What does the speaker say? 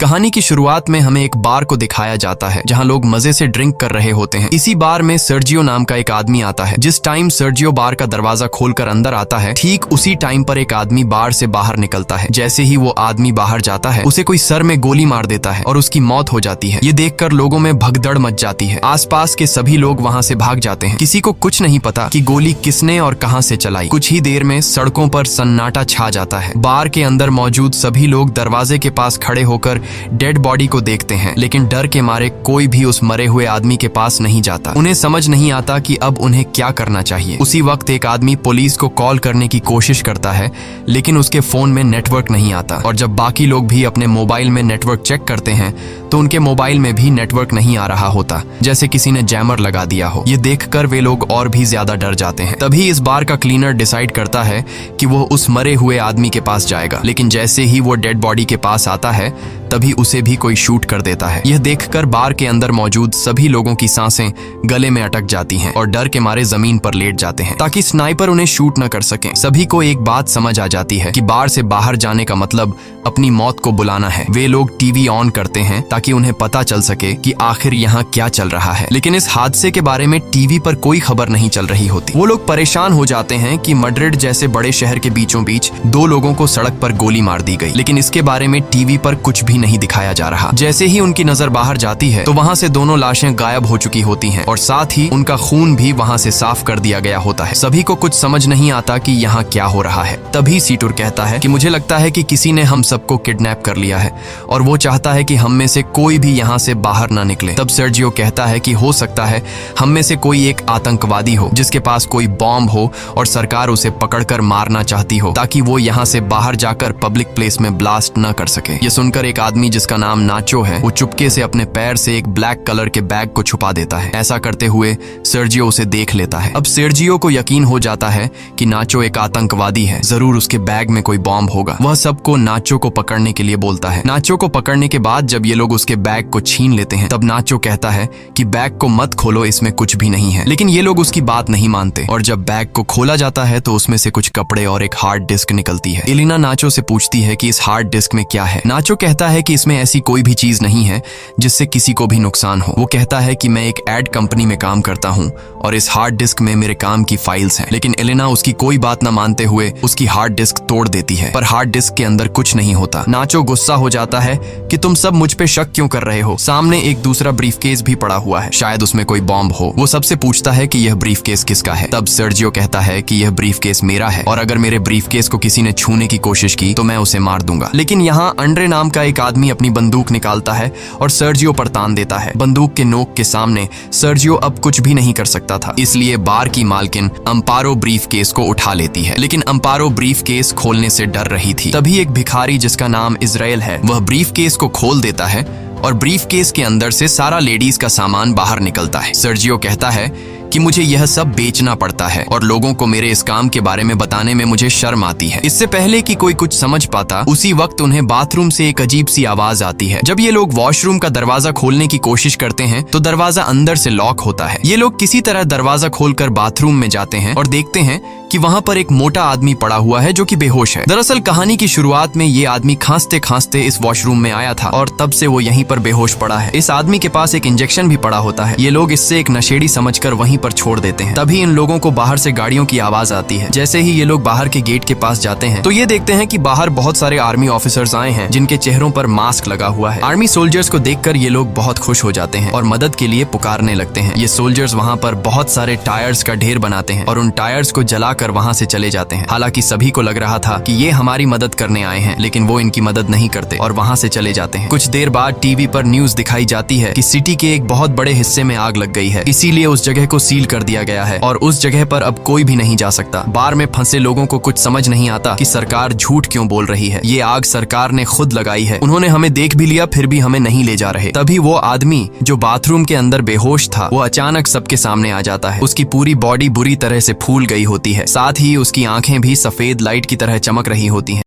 कहानी की शुरुआत में हमें एक बार को दिखाया जाता है जहां लोग मजे से ड्रिंक कर रहे होते हैं। इसी बार में सर्जियो नाम का एक आदमी आता है। जिस टाइम सर्जियो बार का दरवाजा खोलकर अंदर आता है, ठीक उसी टाइम पर एक आदमी बार से बाहर निकलता है। जैसे ही वो आदमी बाहर जाता है, उसे कोई सर में गोली मार देता है और उसकी मौत हो जाती है। ये देखकर लोगों में भगदड़ मच जाती है। आसपास के सभी लोग वहाँ से भाग जाते हैं। किसी को कुछ नहीं पता कि गोली किसने और कहाँ से चलाई। कुछ ही देर में सड़कों पर सन्नाटा छा जाता है। बार के अंदर मौजूद सभी लोग दरवाजे के पास खड़े होकर डेड बॉडी को देखते हैं, लेकिन डर के मारे कोई भी उस मरे हुए आदमी के पास नहीं जाता। उन्हें समझ नहीं आता कि अब उन्हें क्या करना चाहिए। उसी वक्त एक आदमी पुलिस को कॉल करने की कोशिश करता है, लेकिन उसके फोन में नेटवर्क नहीं आता। और जब बाकी लोग भी अपने मोबाइल में नेटवर्क चेक करते हैं तो उनके मोबाइल में भी नेटवर्क नहीं आ रहा होता, जैसे किसी ने जैमर लगा दिया हो। ये देखकर वे लोग और भी ज्यादा डर जाते हैं। तभी इस बार का क्लीनर डिसाइड करता है कि वो उस मरे हुए आदमी के पास जाएगा, लेकिन जैसे ही वो डेड बॉडी के पास आता है तभी उसे भी कोई शूट कर देता है। यह देखकर बार के अंदर मौजूद सभी लोगों की सांसें गले में अटक जाती हैं और डर के मारे जमीन पर लेट जाते हैं ताकि स्नाइपर उन्हें शूट न कर सके। सभी को एक बात समझ आ जाती है कि बार से बाहर जाने का मतलब अपनी मौत को बुलाना है। वे लोग टीवी ऑन करते हैं ताकि उन्हें पता चल सके कि आखिर यहाँ क्या चल रहा है, लेकिन इस हादसे के बारे में टीवी पर कोई खबर नहीं चल रही होती। वो लोग परेशान हो जाते हैं कि मैड्रिड जैसे बड़े शहर के बीचों बीच 2 लोगों को सड़क पर गोली मार दी गई, लेकिन इसके बारे में टीवी पर कुछ भी नहीं दिखाया जा रहा। जैसे ही उनकी नजर बाहर जाती है तो वहाँ से दोनों लाशें गायब हो चुकी होती हैं और साथ ही उनका खून भी वहाँ से साफ कर दिया गया होता है। सभी को कुछ समझ नहीं आता कि यहाँ क्या हो रहा है। तभी सीटुर कहता है कि मुझे लगता है कि किसी ने हम सबको किडनैप कर लिया है और वो चाहता है कि हम में से कोई भी यहाँ से बाहर ना निकले। तब सर्जियो कहता है कि हो सकता है हम में से कोई एक आतंकवादी हो जिसके पास कोई बॉम्ब हो और सरकार उसे पकड़कर मारना चाहती हो ताकि वो यहाँ से बाहर जाकर पब्लिक प्लेस में ब्लास्ट न कर सके। ये सुनकर एक आदमी जिसका नाम नाचो है, वो चुपके से अपने पैर से एक ब्लैक कलर के बैग को छुपा देता है। ऐसा करते हुए सर्जियो उसे देख लेता है। अब सर्जियो को यकीन हो जाता है कि नाचो एक आतंकवादी है, जरूर उसके बैग में कोई बॉम्ब होगा। वह सबको नाचो को पकड़ने के लिए बोलता है। नाचो को पकड़ने के बाद जब ये लोग उसके बैग को छीन लेते हैं तब नाचो कहता है कि बैग को मत खोलो, इसमें कुछ भी नहीं है, लेकिन ये लोग उसकी बात नहीं मानते और जब बैग को खोला जाता है तो उसमें से कुछ कपड़े और एक हार्ड डिस्क निकलती है। एलिना नाचो से पूछती है कि इस हार्ड डिस्क में क्या है। नाचो कहता है कि इसमें ऐसी कोई भी चीज नहीं है जिससे किसी को भी नुकसान हो। वो कहता है कि मैं एक एड कंपनी में काम करता हूँ और इस हार्ड डिस्क में मेरे काम की फाइल्स हैं, लेकिन एलिना उसकी कोई बात न मानते हुए उसकी हार्ड डिस्क तोड़ देती है, पर हार्ड डिस्क के अंदर कुछ नहीं होता। नाचो गुस्सा हो जाता है कि तुम सब मुझ पे शक क्यों कर रहे हो, सामने एक दूसरा ब्रीफकेस भी पड़ा हुआ है, शायद उसमें कोई बॉम्ब हो। वो सबसे पूछता है कि यह ब्रीफकेस किसका है। तब सर्जियो कहता है कि यह ब्रीफकेस मेरा है और अगर मेरे ब्रीफकेस को किसी ने छूने की कोशिश की तो मैं उसे मार दूंगा। लेकिन यहाँ अंड्रे नाम का एक आदमी अपनी बंदूक निकालता है और सर्जियो पर तान देता है। बंदूक के नोक के सामने सर्जियो अब कुछ भी नहीं कर सकता था, इसलिए बार की मालकिन अम्पारो ब्रीफकेस को उठा लेती है, लेकिन अम्पारो ब्रीफकेस खोलने से डर रही थी। तभी एक भिखारी जिसका नाम इजराइल है, वह ब्रीफकेस को खोल देता है और ब्रीफकेस के अंदर से सारा लेडीज का सामान बाहर निकलता है। सर्जियो कहता है कि मुझे यह सब बेचना पड़ता है और लोगों को मेरे इस काम के बारे में बताने में मुझे शर्म आती है। इससे पहले कि कोई कुछ समझ पाता, उसी वक्त उन्हें बाथरूम से एक अजीब सी आवाज आती है। जब ये लोग वॉशरूम का दरवाजा खोलने की कोशिश करते हैं तो दरवाजा अंदर से लॉक होता है। ये लोग किसी तरह दरवाजा खोलकर बाथरूम में जाते हैं और देखते हैं कि वहाँ पर एक मोटा आदमी पड़ा हुआ है जो कि बेहोश है। दरअसल कहानी की शुरुआत में ये आदमी खांसते खांसते इस वॉशरूम में आया था और तब से वो यहीं पर बेहोश पड़ा है। इस आदमी के पास एक इंजेक्शन भी पड़ा होता है। ये लोग इससे एक नशेड़ी समझकर वहीं पर छोड़ देते हैं। तभी इन लोगों को बाहर से गाड़ियों की आवाज आती है। जैसे ही ये लोग बाहर के गेट के पास जाते हैं तो ये देखते हैं कि बाहर बहुत सारे आर्मी ऑफिसर्स आए हैं जिनके चेहरों पर मास्क लगा हुआ है। आर्मी सोल्जर्स को देखकर ये लोग बहुत खुश हो जाते हैं और मदद के लिए पुकारने लगते हैं। ये सोल्जर्स वहाँ पर बहुत सारे टायर्स का ढेर बनाते हैं और उन टायर्स को जलाकर वहाँ से चले जाते हैं। हालांकि सभी को लग रहा था कि ये हमारी मदद करने आए हैं, लेकिन वो इनकी मदद नहीं करते और वहाँ से चले जाते हैं। कुछ देर बाद टीवी पर न्यूज दिखाई जाती है कि सिटी के एक बहुत बड़े हिस्से में आग लग गई है, इसीलिए उस जगह को सील कर दिया गया है और उस जगह पर अब कोई भी नहीं जा सकता। बार में फंसे लोगों को कुछ समझ नहीं आता कि सरकार झूठ क्यों बोल रही है। ये आग सरकार ने खुद लगाई है, उन्होंने हमें देख भी लिया फिर भी हमें नहीं ले जा रहे। तभी वो आदमी जो बाथरूम के अंदर बेहोश था, वो अचानक सबके सामने आ जाता है। उसकी पूरी बॉडी बुरी तरह से फूल गई होती है, साथ ही उसकी आंखें भी सफेद लाइट की तरह चमक रही होती हैं।